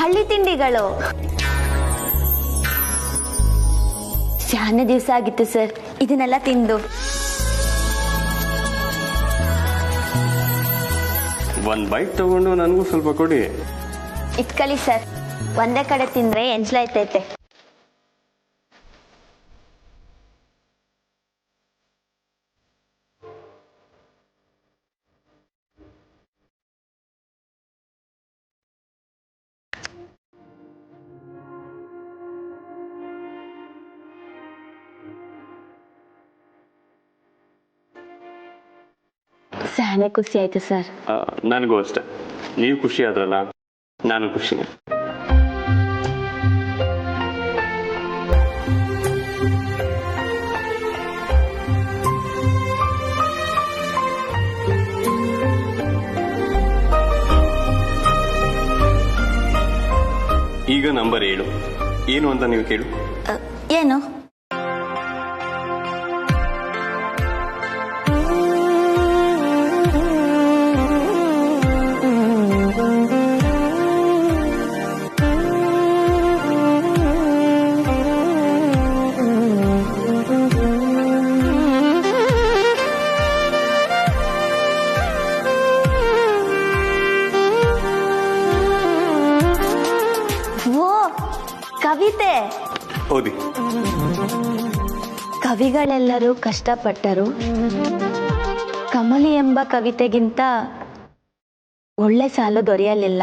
ಹಳ್ಳಿ ತಿಂಡಿಗಳು. ಶಾನೆ ದಿವಸ ಆಗಿತ್ತು ಸರ್ ಇದನ್ನೆಲ್ಲ ತಿಂದು. ಒಂದು ಬೈಟ್ ತಗೊಂಡು ನನಗೂ ಸ್ವಲ್ಪ ಕೊಡಿ. ಇಟ್ಕೊಳ್ಳಿ ಸರ್, ಒಂದೇ ಕಡೆ ತಿಂದ್ರೆ ಎಂಜ್ಲಾಯ್ತೈತೆ. ಶಾನೆ ಖುಷಿ ಆಯ್ತು ಸರ್. ನನಗೂ ಅಷ್ಟೆ. ನೀವು ಖುಷಿ ಆದ್ರಲ್ಲ, ನಾನು ಖುಷಿನೇ. ಈಗ ನಂಬರ್ 7 ಏನು ಅಂತ ನೀವು ಕೇಳು. ಏನು? ಕವಿತೆ ಓದಿ. ಕವಿಗಳೆಲ್ಲರೂ ಕಷ್ಟಪಟ್ಟರು, ಕಮಲಿ ಎಂಬ ಕವಿತೆಗಿಂತ ಒಳ್ಳೆ ಸಾಲು ದೊರೆಯಲಿಲ್ಲ.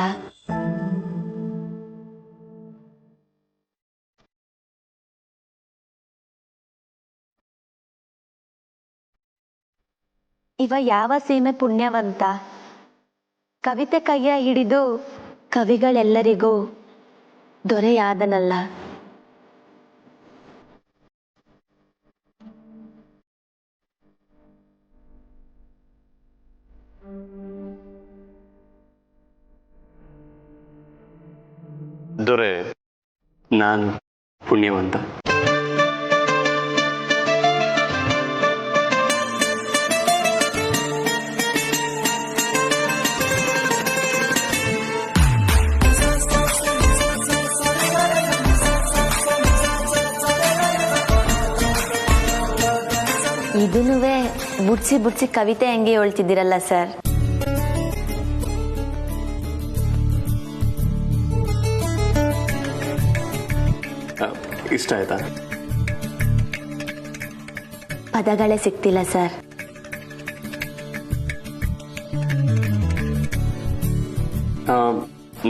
ಇವ ಯಾವ ಸೀಮೆ ಪುಣ್ಯವಂತ, ಕವಿತೆ ಕೈಯ ಹಿಡಿದು ಕವಿಗಳೆಲ್ಲರಿಗೂ ದೊರೆಯಾದನಲ್ಲ. ದೊರೆ, ನಾನು ಪುಣ್ಯವಂತ. ಇದನ್ನುವೇ ಬುಡ್ಸಿ ಬುಡ್ಸಿ ಕವಿತೆ ಹೆಂಗೆ ಹೇಳ್ತಿದ್ದೀರಲ್ಲ ಸರ್. ಇಷ್ಟ ಆಯ್ತಾ? ಪದಗಳೇ ಸಿಗ್ತಿಲ್ಲ ಸರ್.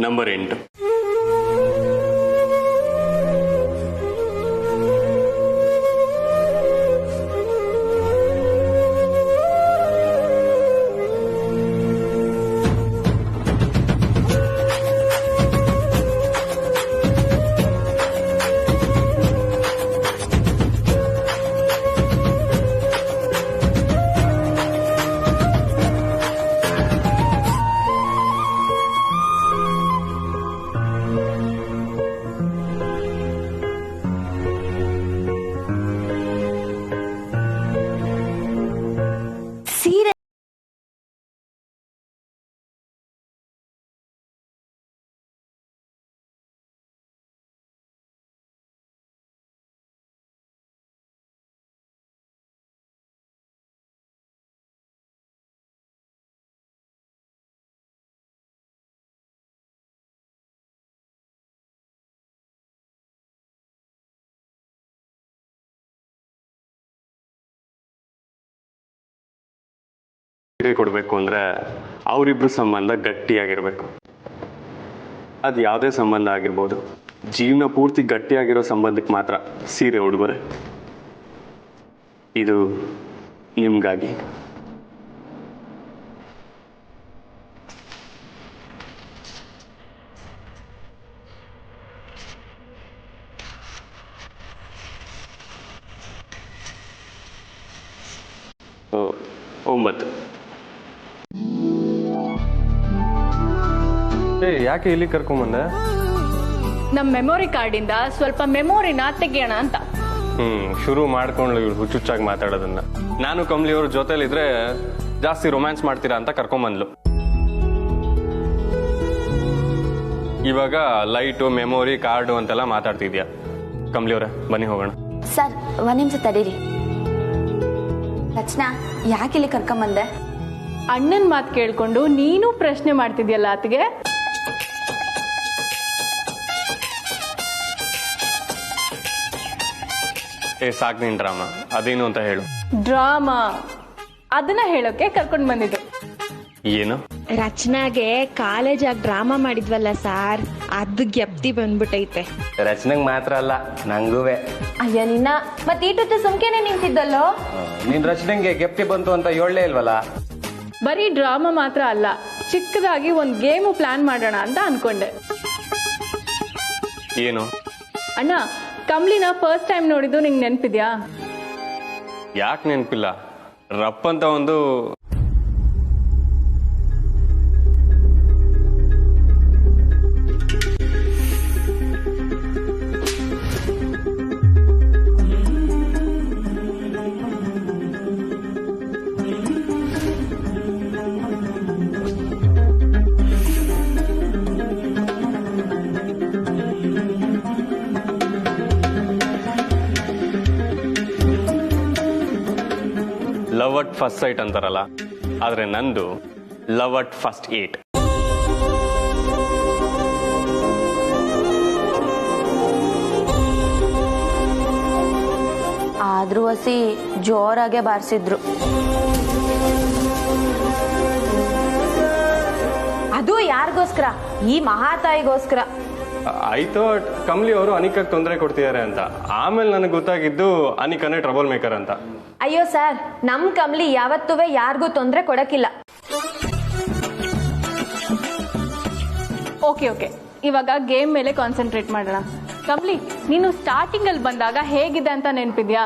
ನಂಬರ್ 8 ಸೀರೆ ಕೊಡಬೇಕು ಅಂದರೆ ಅವರಿಬ್ಬರ ಸಂಬಂಧ ಗಟ್ಟಿಯಾಗಿರಬೇಕು. ಅದು ಯಾವುದೇ ಸಂಬಂಧ ಆಗಿರ್ಬೋದು, ಜೀವನ ಪೂರ್ತಿ ಗಟ್ಟಿಯಾಗಿರೋ ಸಂಬಂಧಕ್ಕೆ ಮಾತ್ರ ಸೀರೆ ಉಡುಗೊರೆ. ಇದು ನಿಮಗಾಗಿ. ಒಂಬತ್ತು. ಯಾಕೆ ಇಲ್ಲಿ ಕರ್ಕೊಂಬಂದೆ? ನಮ್ಮ ಮೆಮೊರಿ ಕಾರ್ಡಿಂದ ಸ್ವಲ್ಪ ಮೆಮೊರಿನ ತೆಗಿಯೋಣ ಅಂತ. ಶುರು ಮಾಡ್ಕೊಂಡ್ಲು ಇವಳು ಹುಚ್ಚುಚ್ಚಾಗಿ ಮಾತಾಡೋದನ್ನ. ನಾನು ಕಮಲಿ ಅವ್ರ ಜೊತೆಲಿದ್ರೆ ಜಾಸ್ತಿ ರೊಮ್ಯಾನ್ಸ್ ಮಾಡ್ತೀರಾ ಅಂತ ಕರ್ಕೊಂಬಂದ್ಲು. ಇವಾಗ ಲೈಟು ಮೆಮೊರಿ ಕಾರ್ಡು ಅಂತೆಲ್ಲ ಮಾತಾಡ್ತಿದ್ಯಾ. ಕಮಲಿ ಅವರೇ ಬನ್ನಿ ಹೋಗೋಣ. ಸರ್ ಒಂದ್ ನಿಮಿಷ ತಡೀರಿ. ರಚನಾ ಯಾಕೆ ಇಲ್ಲಿ ಕರ್ಕೊಂಬಂದೆ? ಅಣ್ಣನ ಮಾತು ಕೇಳ್ಕೊಂಡು ನೀನು ಪ್ರಶ್ನೆ ಮಾಡ್ತಿದ್ಯಲ್ಲ ಆತಗೆ. ಸಾಕು ನಿನ್ ಡ್ರಾಮಾ, ಅದೇನು ಅಂತ ಹೇಳು. ಡ್ರಾಮಾ ಅದನ್ನ ಹೇಳೋಕೆ ಕರ್ಕೊಂಡ್ ಬಂದಿದ್ದು. ಏನು? ರಚನಾಗೆ ಕಾಲೇಜಾಗ ಡ್ರಾಮಾ ಮಾಡಿದ್ವಲ್ಲ ಸಾರ್, ಅದು ಗೆಪ್ತಿ ಬಂದ್ಬಿಟ್ಟೈತೆ. ರಚನೆಗೆ ಮಾತ್ರ ಅಲ್ಲ, ನಂಗೂವೆ. ಅಯ್ಯ ನಿನ್ನ ಮತ್ತೆ ಈಟೊತ್ತು ಸುಮ್ಕೆನೆ ನಿಂತಿದ್ದಲ್ಲೋ. ನಿನ್ ರಚನೆಗೆ ಗೆಪ್ತಿ ಬಂತು ಅಂತ ಹೇಳಲೇ ಇಲ್ವಲ್ಲ. ಬರೀ ಡ್ರಾಮಾ ಮಾತ್ರ ಅಲ್ಲ, ಚಿಕ್ಕದಾಗಿ ಒಂದ್ ಗೇಮು ಪ್ಲಾನ್ ಮಾಡೋಣ ಅಂತ ಅನ್ಕೊಂಡೆ. ಏನು? ಅಣ್ಣ, ಕಮ್ಲಿನ ಫಸ್ಟ್ ಟೈಮ್ ನೋಡಿದ್ದು ನಿಂಗೆ ನೆನ್ಪಿದ್ಯಾ? ಯಾಕೆ ನೆನಪಿಲ್ಲ? ರಪ್ ಅಂತ ಒಂದು ಲವ್ ಅಟ್ ಫಸ್ಟ್ ಸೈಟ್ ಅಂತಾರಲ್ಲ, ಆದ್ರೆ ನಂದು ಲವ್ ಅಟ್ ಫಸ್ಟ್ ಏಟ್. ಆದ್ರೂ ಹಸಿ ಜೋರಾಗೆ ಬಾರಿಸಿದ್ರು. ಅದು ಯಾರಿಗೋಸ್ಕರ? ಈ ಮಹಾತಾಯಿಗೋಸ್ಕರ. ಆಯ್ತು, ಕಮಲಿ ಅವರು ಅನಿಕಾಗ್ ತೊಂದರೆ ಕೊಡ್ತಿದ್ದಾರೆ ಅಂತ. ಆಮೇಲೆ ನನಗೆ ಗೊತ್ತಾಗಿದ್ದು ಅನಿಕಾನೇ ಟ್ರಬಲ್ ಮೇಕರ್ ಅಂತ. ಅಯ್ಯೋ ಸರ್, ನಮ್ ಕಮ್ಲಿ ಯಾವತ್ತೂ ಯಾರಿಗೂ ತೊಂದರೆ ಕೊಡಕ್ಕಿಲ್ಲ. ಓಕೆ, ಇವಾಗ ಗೇಮ್ ಮೇಲೆ ಕಾನ್ಸಂಟ್ರೇಟ್ ಮಾಡೋಣ. ಕಮ್ಲಿ, ನೀನು ಸ್ಟಾರ್ಟಿಂಗ್ ಅಲ್ಲಿ ಬಂದಾಗ ಹೇಗಿದೆ ಅಂತ ನೆನ್ಪಿದ್ಯಾ?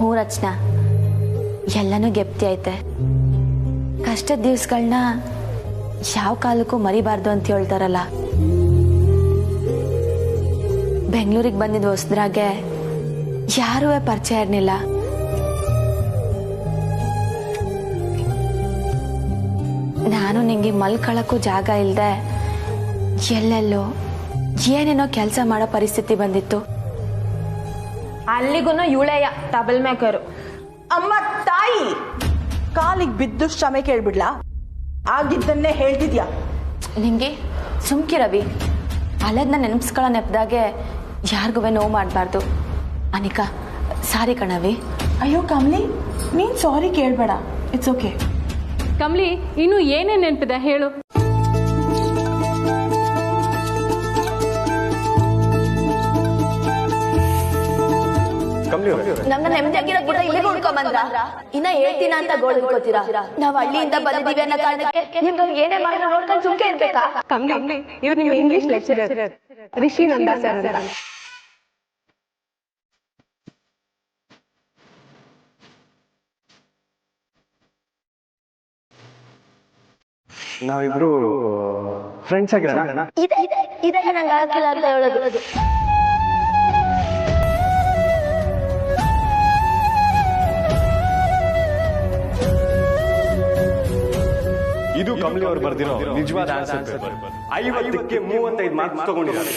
ಹ್ಞೂ ರಚನಾ, ಎಲ್ಲನೂ ಗೆಪ್ತಿ ಐತೆ. ಕಷ್ಟದ ದಿವ್ಸಗಳನ್ನ ಯಾವ ಕಾಲಕ್ಕೂ ಮರಿಬಾರ್ದು ಅಂತ ಹೇಳ್ತಾರಲ್ಲ. ಬೆಂಗಳೂರಿಗೆ ಬಂದಿದ್ದ ಹೊಸದ್ರಾಗೆ ಯಾರೂ ಪರಿಚಯ ಇರ್ಲಿಲ್ಲ. ನಾನು ನಿಂಗೆ ಮಲ್ಕೊಳಕ್ಕೂ ಜಾಗ ಇಲ್ಲದೆ ಎಲ್ಲೆಲ್ಲೋ ಏನೇನೋ ಕೆಲಸ ಮಾಡೋ ಪರಿಸ್ಥಿತಿ ಬಂದಿತ್ತು. ಅಲ್ಲಿಗೂ ಇವಳೆಯ ಟಬಲ್ ಮೇಕರು. ಅಮ್ಮ ತಾಯಿ, ಕಾಲಿಗೆ ಬಿದ್ದು ಕ್ಷಮೆ ಕೇಳ್ಬಿಡ್ಲಾ? ಆಗಿದ್ದನ್ನೇ ಹೇಳ್ತಿದ್ಯಾ? ನಿಂಗೆ ಸುಮ್ಕಿ ರವಿ. ಅಲ್ಲದನ್ನ ನೆನಪಿಸ್ಕೊಳ್ಳೋ ನೆಪದಾಗೆ ಯಾರಿಗೂ ನೋವು ಮಾಡಬಾರ್ದು. ಅನಿಕಾ, ಸಾರಿ ಕಣವಿ. ಅಯ್ಯೋ ಕಮ್ಲಿ, ನೀನ್ ಸಾರಿ ಕೇಳ್ಬೇಡ, ಇಟ್ಸ್ ಓಕೆ. ಕಮ್ಲಿ, ಇನ್ನು ಏನೇನ್ ನೆನ್ಪಿದೆ ಹೇಳು. ನಮ್ನ ನೆಮ್ಮದಿಯಾಗಿರೋ ಕೂಡ ಇಲ್ಲಿಗೆ ಹುಡ್ಕೊಂಬಂದ್ರ? ಇನ್ನ ಹೇಳ್ತೀನ ಅಂತ ಗೋಳ್ ಹಿಡ್ಕೋತೀರಾ? ನಾವ್ ಹಳ್ಳಿಯಿಂದ ಬಂದಿದೀವಿ ಅನ್ನೋ ಕಾರಣಕ್ಕೆ ನಿಮ್ಗೆ ಏನೇ ಮಾಡಿದ್ರು ನೋಡ್ಕೊಂಡು ಸುಮ್ಕೆ ಇರ್ಬೇಕಾ? ಕಮ್ಲಿ, ಇವ್ರು ನಿಮ್ಮ ಇಂಗ್ಲಿಷ್ ಲೆಕ್ಚರರ್ ರಿಷಿ ನಂದಾ ಸರ್ ಅಂತ. ನಾವಿಬ್ರು ಫ್ರೆಂಡ್ಸ್ ಆಗಿರೋಣ. ಇದೆ ನಂಗೆ ಆಗಿಲ್ಲ ಅಂತ ಹೇಳೋದು. ಇದು ಕಮಲಿ ಅವರು ಬರ್ದಿರೋ ನಿಜವಾದ ಆನ್ಸರ್ ಪೇಪರ್. 50ಕ್ಕೆ 35 ಮಾರ್ಕ್ಸ್ ತಗೊಂಡಿದ್ದಾರೆ.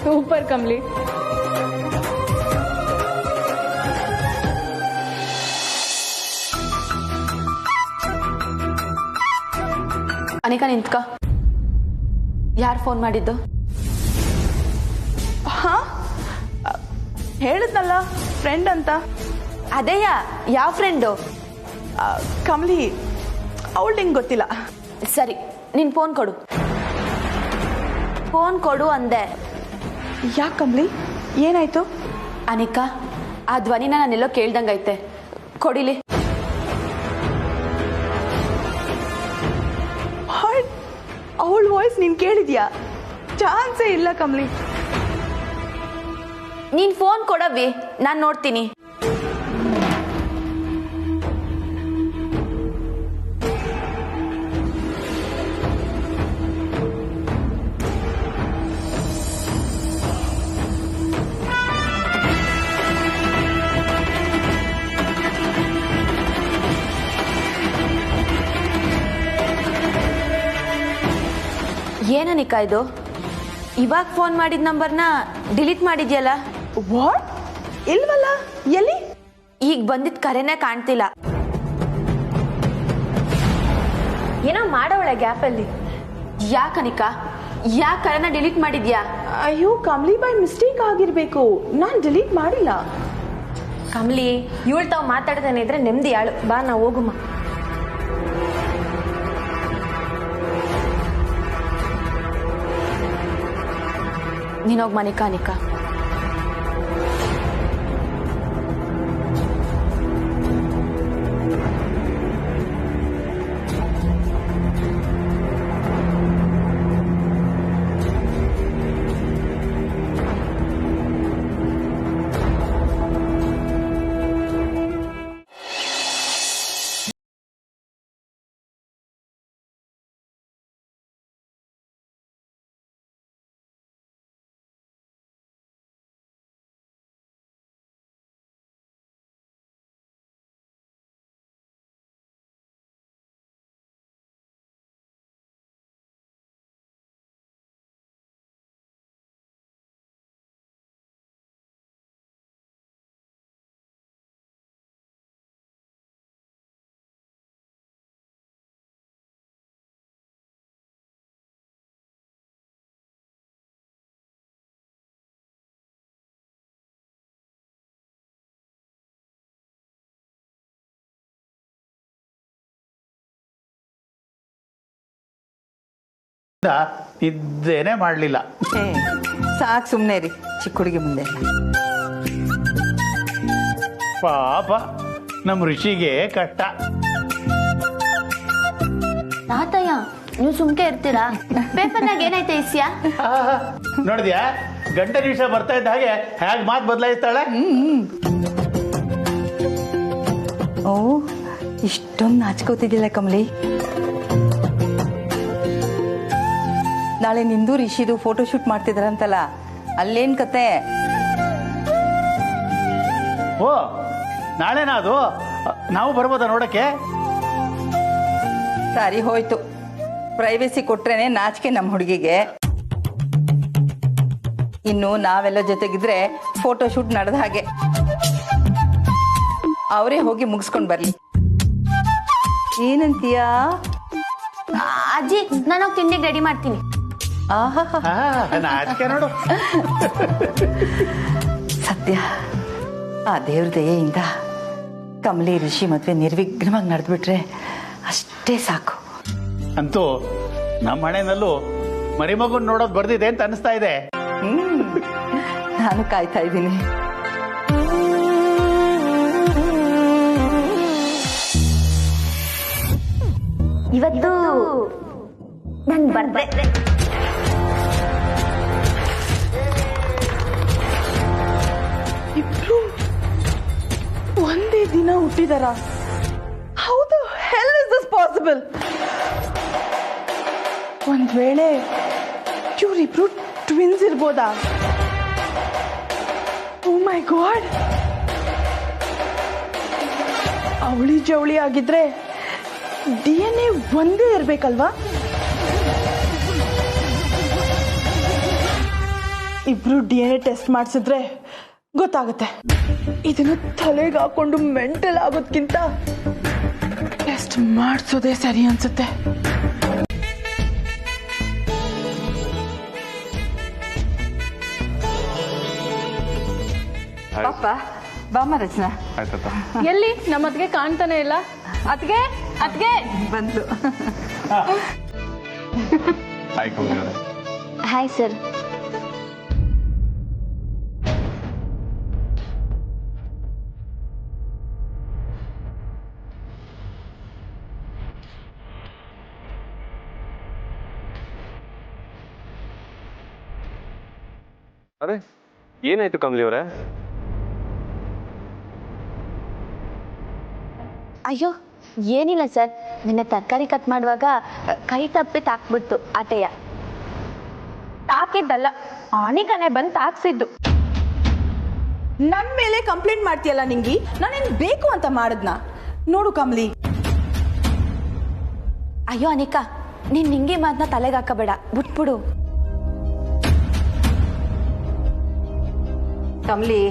ಸೂಪರ್ ಕಮ್ಲಿ. ಅನಿಕಾ ನಿಂತ್ಕ. ಯಾರು ಫೋನ್ ಮಾಡಿದ್ದು? ಹಾ, ಹೇಳಿದ್ನಲ್ಲ ಫ್ರೆಂಡ್ ಅಂತ. ಅದೇಯ, ಯಾವ ಫ್ರೆಂಡು? ಕಮ್ಲಿ, ಅವಳು ನಿಂಗೆ ಗೊತ್ತಿಲ್ಲ. ಸರಿ, ನಿನ್ ಫೋನ್ ಕೊಡು. ಫೋನ್ ಕೊಡು ಅಂದೆ. ಯಾಕೆ ಕಮ್ಲಿ, ಏನಾಯ್ತು? ಅನಿಕಾ, ಆ ಧ್ವನಿನ ನಾನೆಲ್ಲೋ ಕೇಳ್ದಂಗೈತೆ, ಕೊಡಿಲಿ. ಅವಳ ವಾಯ್ಸ್ ನೀನ್ ಕೇಳಿದ್ಯಾ? ಚಾನ್ಸೇ ಇಲ್ಲ ಕಮ್ಲಿ. ನೀನ್ ಫೋನ್ ಕೊಡವಿ, ನಾನ್ ನೋಡ್ತೀನಿ. ಏನನಿಕಾ ಇದು? ಇವಾಗ ಫೋನ್ ಮಾಡಿದ ನಂಬರ್ನ ಡಿಲೀಟ್ ಮಾಡಿದ್ಯಲ್ಲ? ವಾಟ್? ಇಲ್ವಲ್ಲ, ಎಲ್ಲಿ? ಈಗ ಬಂದಿದ್ ಕರೆನೇ ಕಾಣ್ತಿಲ್ಲ. ಏನೋ ಮಾಡೋವಳೆ ಗ್ಯಾಪಲ್ಲಿ. ಯಾಕನಿಕಾ? ಯಾಕೆ ಕರೆನ ಡಿಲೀಟ್ ಮಾಡಿದ್ಯಾ? ಅಯ್ಯೋ ಕಮ್ಲಿ ಬೈ ಮಿಸ್ಟೇಕ್ ಆಗಿರ್ಬೇಕು, ನಾನ್ ಡಿಲೀಟ್ ಮಾಡಿಲ್ಲ. ಕಮ್ಲಿ, ಇವಳು ತಾವ್ ಮಾತಾಡ್ತಾನೆ ಇದ್ರೆ ನೆಮ್ಮದಿ ಆಳು. ಬಾ ನಾವು ಹೋಗುಮ್ಮ. ನೀನೋಗ್ ಮನಿಕಾ. ನಿಕಾ ಇದ್ದೇನೆ ಮಾಡಲಿಲ್ಲ. ಸಾಕು ಸುಮ್ಮನೆ ರೀ, ಚಿಕ್ಕ ಹುಡುಗಿ ಮುಂದೆ. ಪಾಪ ನಮ್ಮ ಋಷಿಗೆ ಕಷ್ಟ. ತಾತಯ್ಯ, ನೀವು ಸುಮ್ಕೆ ಇರ್ತೀರಾ? ಪೇಪರ್ನಾಗ ಏನೈತೆ ಇಸ್ಯಾ? ನೋಡಿದ್ಯಾ, ಗಂಟೆ ನಿಮಿಷ ಬರ್ತಾ ಇದ್ದ ಹಾಗೆ ಹೇಗೆ ಮಾತು ಬದಲಾಯಿಸ್ತಾಳೆ. ಓ, ಇಷ್ಟೊಂದು ನಾಚ್ಕೋತಿದ್ದಿಲ್ಲ ಕಮಲಿ. ನಾಳೆ ನಿಂದು ರಿಷಿದು ಫೋಟೋ ಶೂಟ್ ಮಾಡ್ತಿದ್ರಂತಲ್ಲ, ಅಲ್ಲೇನ್ ಕತೆ? ಓ, ನಾಳೆನಾ ಅದು? ನಾವು ಬರ್ಬೋದಾ ನೋಡಕ್ಕೆ? ಸರಿ ಹೋಯ್ತು, ಪ್ರೈವೇಸಿ ಕೊಟ್ರೇನೆ ನಾಚಿಕೆ ನಮ್ಮ ಹುಡುಗಿಗೆ. ಇನ್ನು ನಾವೆಲ್ಲ ಜೊತೆಗಿದ್ರೆ ಫೋಟೋ ಶೂಟ್ ನಡೆದ ಹಾಗೆ. ಅವರೇ ಹೋಗಿ ಮುಗಿಸ್ಕೊಂಡ್ ಬರ್ಲಿ. ಏನಂತೀಯಾ? ಅಜ್ಜಿ, ನಾನು ತಿಂಡಿಗೆ ರೆಡಿ ಮಾಡ್ತೀನಿ. ಆಹಾ, ನಾಚಿಕೆ ನೋಡು. ಸತ್ಯ, ಆ ದೇವ್ರ ದಯೆಯಿಂದ ಕಮಲಿ ಋಷಿ ಮದ್ವೆ ನಿರ್ವಿಘ್ನವಾಗಿ ನಡೆದ್ಬಿಟ್ರೆ ಅಷ್ಟೇ ಸಾಕು. ಅಂತೂ ನಮ್ಮ ಮನೆಯಲ್ಲೂ ಮರಿಮಗುನ್ ನೋಡೋದು ಬರ್ದಿದೆ ಅಂತ ಅನಿಸ್ತಾ ಇದೆ. ನಾನು ಕಾಯ್ತಾ ಇದ್ದೀನಿ. ಇವತ್ತು ನನ್ ಬರ್ತ್ಡೇ. ಇಬ್ರು ಒಂದೇ ದಿನ ಹುಟ್ಟಿದಾರ? How the hell is this possible? ಒಂದ್ ವೇಳೆ ಇವ್ರಿಬ್ರು ಟ್ವಿನ್ಸ್ ಇರ್ಬೋದಾ? ಓ ಮೈ ಗಾಡ್, ಅವಳಿ ಜವಳಿ ಆಗಿದ್ರೆ DNA ಒಂದೇ ಇರ್ಬೇಕಲ್ವಾ? ಇಬ್ರು DNA ಟೆಸ್ಟ್ ಮಾಡಿಸಿದ್ರೆ ಗೊತ್ತಾಗುತ್ತೆ. ಇದನ್ನು ತಲೆಗೆ ಹಾಕೊಂಡು ಮೆಂಟಲ್ ಆಗೋದ್ಕಿಂತ ಟೆಸ್ಟ್ ಮಾಡಿಸೋದೇ ಸರಿ ಅನ್ಸುತ್ತೆ. ಪಾಪ ಬಾಮ ರಚನಾ. ಆಯ್ತಪ್ಪ. ಎಲ್ಲಿ ನಮ್ಮ ಅತ್ಗೆ ಕಾಣ್ತಾನೆ ಇಲ್ಲ. ಅತ್ಗೆ ಅತ್ಗೆ ಬಂದ್ಲು. ಹಾಯ್ ಕಮಲಿ ಅವರೇ. Hi sir. ಅರೆ, ಏನಾಯ್ತು ಕಮಲಿ ಅವರೇ? ಅಯ್ಯೋ ಏನಿಲ್ಲ ಸರ್, ನಿನ್ನೆ ತರಕಾರಿ ಕಟ್ ಮಾಡುವಾಗ ಕೈ ತಪ್ಪಿ ತಾಕ್ಬಿಡ್ತು ಆಟೆಯ. ತಾಕಿದ್ದಲ್ಲ, ಆನಿಕನೆ ಬಂದು ತಾಕ್ಸಿದ್ದು. ನನ್ ಮೇಲೆ ಕಂಪ್ಲೇಂಟ್ ಮಾಡ್ತೀಯಲ್ಲ ನಿಂಗಿ? ನಾನೇನ್ ಬೇಕು ಅಂತ ಮಾಡದ್ನ? ನೋಡು ಕಮಲಿ. ಅಯ್ಯೋ ಅನಿಕಾ, ನೀನ್ ನಿಂಗೆ ಮಾತನ್ನ ತಲೆಗೆ ಹಾಕಬೇಡ, ಬಿಟ್ಬಿಡು. ಕಮಲಿ,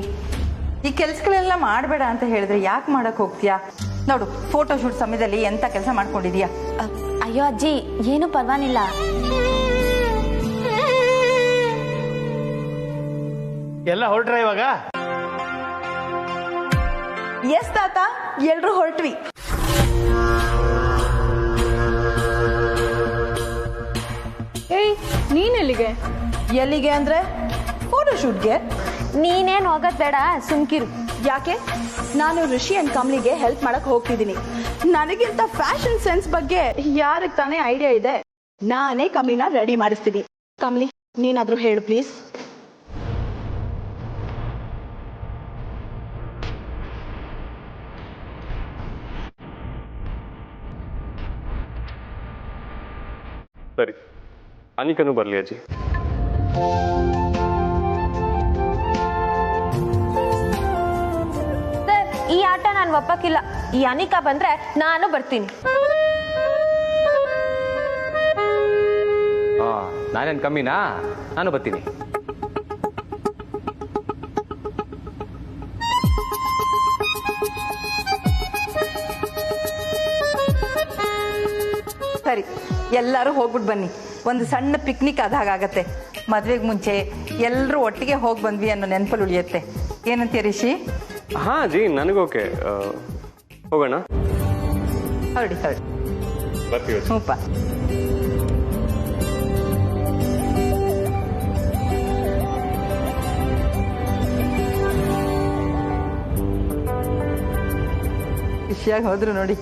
ಈ ಕೆಲ್ಸಗಳೆಲ್ಲ ಮಾಡಬೇಡ ಅಂತ ಹೇಳಿದ್ರೆ ಯಾಕೆ ಮಾಡಕ್ ಹೋಗ್ತೀಯಾ? ನೋಡು, ಫೋಟೋ ಶೂಟ್ ಸಮಯದಲ್ಲಿ ಎಂತ ಕೆಲಸ ಮಾಡ್ಕೊಂಡಿದೀಯಾ? ಅಯ್ಯೋ ಅಜ್ಜಿ, ಏನು ಪರವಾಗಿಲ್ಲ. ಎಲ್ಲ ಹೊರಟ್ರ ಇವಾಗ? ಎಸ್ ತಾತ, ಎಲ್ರು ಹೊರಟ್ವಿ. ಏಯ್, ನೀನೆಲ್ಲಿಗೆ? ಎಲ್ಲಿಗೆ ಅಂದ್ರೆ ಫೋಟೋ ಶೂಟ್ಗೆ. ನೀನೇನ್ ಹೋಗೋದ್ ಬೇಡ, ಸುಮ್ಕಿರು. ಯಾಕೆ? ನಾನು ಋಷಿ ಅಂಡ್ ಕಮ್ಲಿಗೆ ಹೆಲ್ಪ್ ಮಾಡಕ್ ಹೋಗ್ತಿದ್ದೀನಿ. ನನಗಿಂತ ಫ್ಯಾಷನ್ ಸೆನ್ಸ್ ಬಗ್ಗೆ ಯಾರಿಗೆ ತಾನೇ ಐಡಿಯಾ ಇದೆ? ನಾನೇ ಕಮ್ಲಿನ ರೆಡಿ ಮಾಡಿಸ್ತೀನಿ. ಕಮ್ಲಿ, ನೀನಾದ್ರೂ ಹೇಳು ಪ್ಲೀಸ್. ಸರಿ, ಅನಿಕನು ಬರಲಿ ಅಜ್ಜಿ. ಸರ್, ಈ ಆಟ ನಾನು ಒಪ್ಪಕ್ಕಿಲ್ಲ. ಈ ಅನಿಕಾ ಬಂದ್ರೆ ನಾನು ಬರ್ತೀನಿ. ನಾನೇನು ಕಮ್ಮಿನಾ? ನಾನು ಬರ್ತೀನಿ. ಸರಿ, ಎಲ್ಲರೂ ಹೋಗ್ಬಿಟ್ಟು ಬನ್ನಿ. ಒಂದು ಸಣ್ಣ ಪಿಕ್ನಿಕ್ ಆದಾಗತ್ತೆ. ಮದ್ವೆಗೆ ಮುಂಚೆ ಎಲ್ಲರೂ ಒಟ್ಟಿಗೆ ಹೋಗಿ ಬಂದ್ವಿ ಅನ್ನೋ ನೆನಪಲ್ಲಿ ಉಳಿಯುತ್ತೆ. ಏನಂತೀಯ ರಿಷಿ? ಹಾ ಅಜ್ಜಿ, ನನಗೋಕೆ. ಹೋಗೋಣ. ಹೊರಡಿ ಹೊರಡಿ. ಬರ್ತೀವಿ. ಹ್ಞೂಪ್ಪ. ಖುಷಿಯಾಗಿ ಹೋದ್ರು ನೋಡಿ.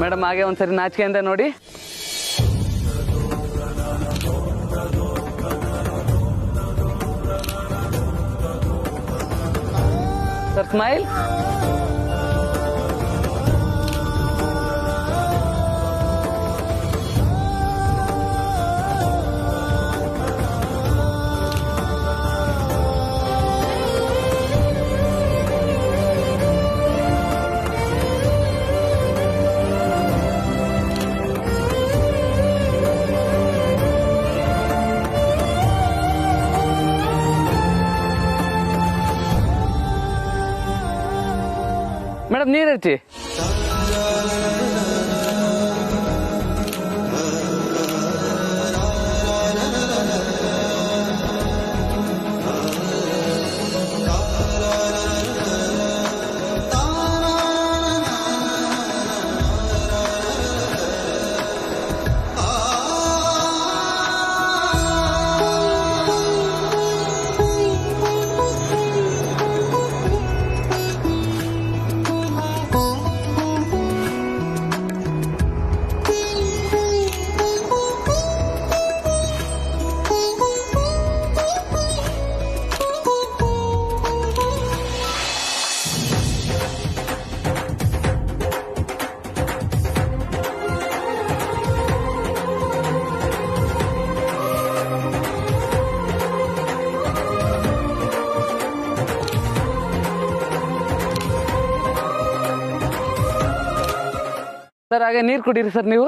ಮೇಡಮ್, ಹಾಗೆ ಒಂದ್ಸರಿ ನಾಚಿಕೆಯಿಂದ ನೋಡಿ. Your smile. ಮೇಡಮ್ ನೀರು ಹಚ್ಚಿ. ಸರ್ ಹಾಗೆ ನೀರು ಕುಡೀರಿ ಸರ್ ನೀವು.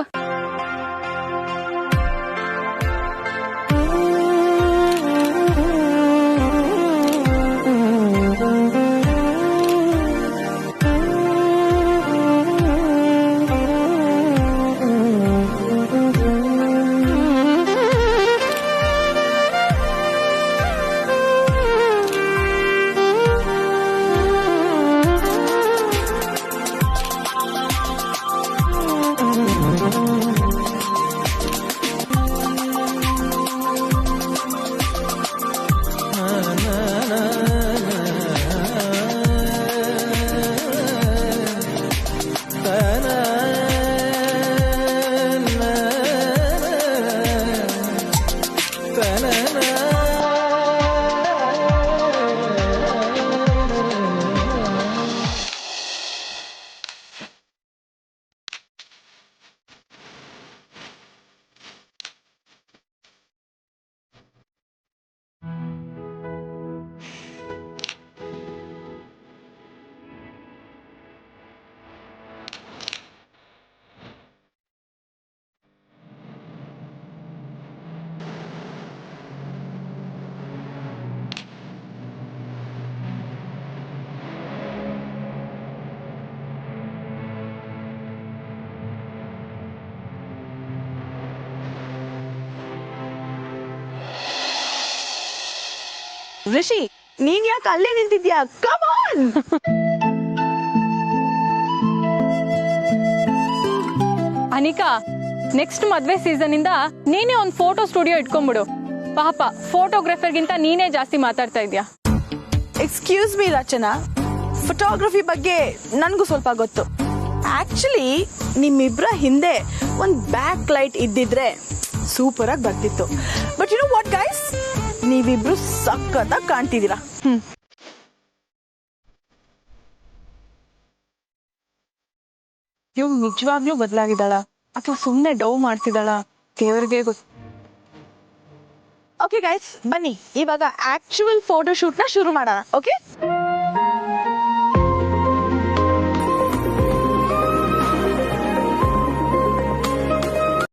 ರಿಷಿ, ನೀನ್ ಯಾಕೆ ಅಲ್ಲೇ ನಿಂತಿದ್ಯಾ? Come on. ಅನಿಕಾ, ನೆಕ್ಸ್ಟ್ ಮದ್ವೆ ಸೀಸನ್ ಇಂದ ನೀನೇ ಒಂದು ಫೋಟೋ ಸ್ಟುಡಿಯೋ ಇಟ್ಕೊಂಡ್ಬಿಡು. ಪಾಪ ಫೋಟೋಗ್ರಾಫರ್ಗಿಂತ ನೀನೇ ಜಾಸ್ತಿ ಮಾತಾಡ್ತಾ ಇದ್ಯಾ. ಎಕ್ಸ್ಕ್ಯೂಸ್ ಮೀ ರಚನಾ, ಫೋಟೋಗ್ರಫಿ ಬಗ್ಗೆ ನನ್ಗೂ ಸ್ವಲ್ಪ ಗೊತ್ತು. ಆಕ್ಚುಲಿ ನಿಮ್ಮಿಬ್ರ ಹಿಂದೆ ಒಂದ್ ಬ್ಯಾಕ್ ಲೈಟ್ ಇದ್ದಿದ್ರೆ ಸೂಪರ್ ಆಗಿ ಬರ್ತಿತ್ತು. But you know what guys, ನೀವಿಬ್ರು ಸಖತ್ತಾಗಿ ಕಾಣ್ತಿದ್ದೀರಾ. ಇವ್ ನಿಜವಾಗ್ಲೂ ಬದಲಾಗಿದ್ದಾಳ ಅಥವಾ ಸುಮ್ಮನೆ ಡೌ ಮಾಡ್ತಿದ್ದಾಳ, ದೇವ್ರಿಗೆ ಗೊತ್ತು. ಓಕೆ ಗೈಸ್, ಬನ್ನಿ ಇವಾಗ ಆಕ್ಚುಯಲ್ ಫೋಟೋ ಶೂಟ್ ನ ಶುರು ಮಾಡೋಣ. ಓಕೆ.